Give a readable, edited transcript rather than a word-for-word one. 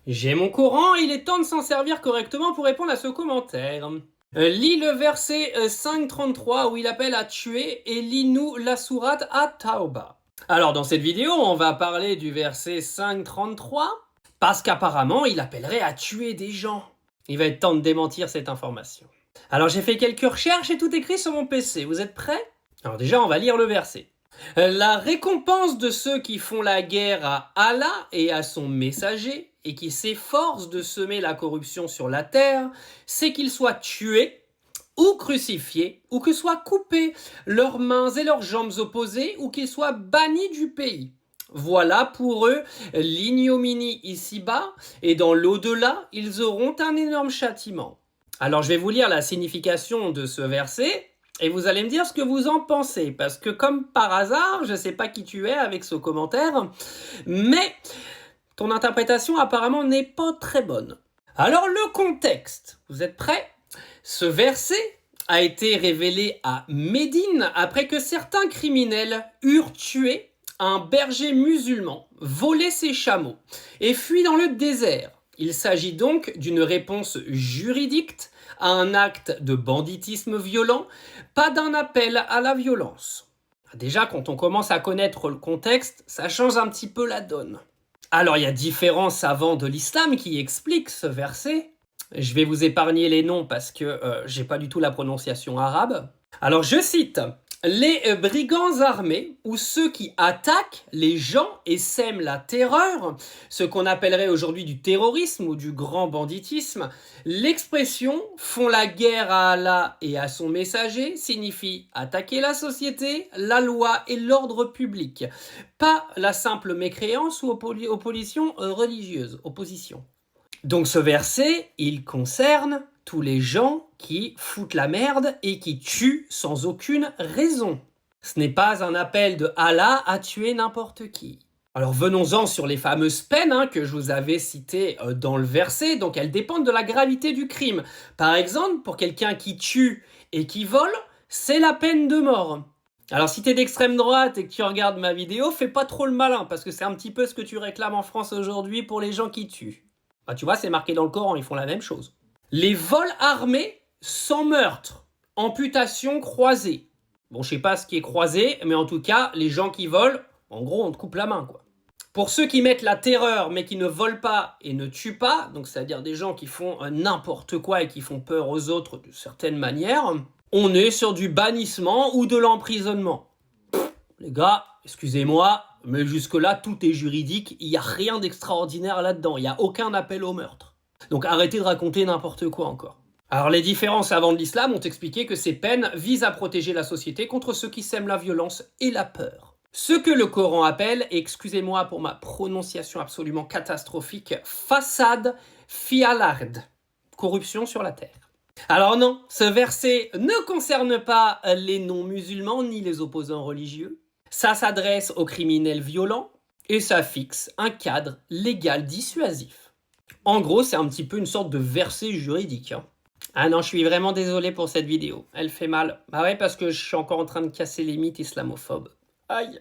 J'ai mon Coran, il est temps de s'en servir correctement pour répondre à ce commentaire. Lis le verset 5.33 où il appelle à tuer et lis-nous la sourate At-Tawbah. Alors dans cette vidéo, on va parler du verset 5.33 parce qu'apparemment il appellerait à tuer des gens. Il va être temps de démentir cette information. Alors j'ai fait quelques recherches et tout écrit sur mon PC. Vous êtes prêts? Alors déjà on va lire le verset. La récompense de ceux qui font la guerre à Allah et à son messager et qui s'efforcent de semer la corruption sur la terre, c'est qu'ils soient tués ou crucifiés, ou que soient coupés leurs mains et leurs jambes opposées, ou qu'ils soient bannis du pays. Voilà pour eux l'ignominie ici-bas, et dans l'au-delà, ils auront un énorme châtiment. Alors je vais vous lire la signification de ce verset, et vous allez me dire ce que vous en pensez, parce que comme par hasard, je ne sais pas qui tu es avec ce commentaire, mais ton interprétation apparemment n'est pas très bonne. Alors le contexte, vous êtes prêts? Ce verset a été révélé à Médine après que certains criminels eurent tué un berger musulman, volé ses chameaux et fui dans le désert. Il s'agit donc d'une réponse juridique à un acte de banditisme violent, pas d'un appel à la violence. Déjà, quand on commence à connaître le contexte, ça change un petit peu la donne. Alors, il y a différents savants de l'islam qui expliquent ce verset. Je vais vous épargner les noms parce que j'ai pas du tout la prononciation arabe. Alors, je cite « Les brigands armés, ou ceux qui attaquent les gens et sèment la terreur, ce qu'on appellerait aujourd'hui du terrorisme ou du grand banditisme, l'expression « font la guerre à Allah et à son messager » signifie attaquer la société, la loi et l'ordre public, pas la simple mécréance ou opposition religieuse, opposition. Donc ce verset, il concerne tous les gens qui foutent la merde et qui tuent sans aucune raison. Ce n'est pas un appel de Allah à tuer n'importe qui. Alors venons-en sur les fameuses peines que je vous avais citées dans le verset. Donc elles dépendent de la gravité du crime. Par exemple, pour quelqu'un qui tue et qui vole, c'est la peine de mort. Alors si t'es d'extrême droite et que tu regardes ma vidéo, fais pas trop le malin parce que c'est un petit peu ce que tu réclames en France aujourd'hui pour les gens qui tuent. Bah, tu vois, c'est marqué dans le Coran, ils font la même chose. Les vols armés sans meurtre, amputation croisée. Bon, je sais pas ce qui est croisé, mais en tout cas, les gens qui volent, en gros, on te coupe la main, quoi. Pour ceux qui mettent la terreur, mais qui ne volent pas et ne tuent pas, donc c'est-à-dire des gens qui font n'importe quoi et qui font peur aux autres de certaines manières, on est sur du bannissement ou de l'emprisonnement. Les gars, excusez-moi, mais jusque-là, tout est juridique, il n'y a rien d'extraordinaire là-dedans, il n'y a aucun appel au meurtre. Donc arrêtez de raconter n'importe quoi encore. Alors les différents savants de l'islam ont expliqué que ces peines visent à protéger la société contre ceux qui sèment la violence et la peur. Ce que le Coran appelle, et excusez-moi pour ma prononciation absolument catastrophique, fasad fi al-ard, corruption sur la terre. Alors non, ce verset ne concerne pas les non-musulmans ni les opposants religieux. Ça s'adresse aux criminels violents et ça fixe un cadre légal dissuasif. En gros, c'est un petit peu une sorte de verset juridique. Ah non, je suis vraiment désolé pour cette vidéo. Elle fait mal. Bah ouais, parce que je suis encore en train de casser les mythes islamophobes. Aïe.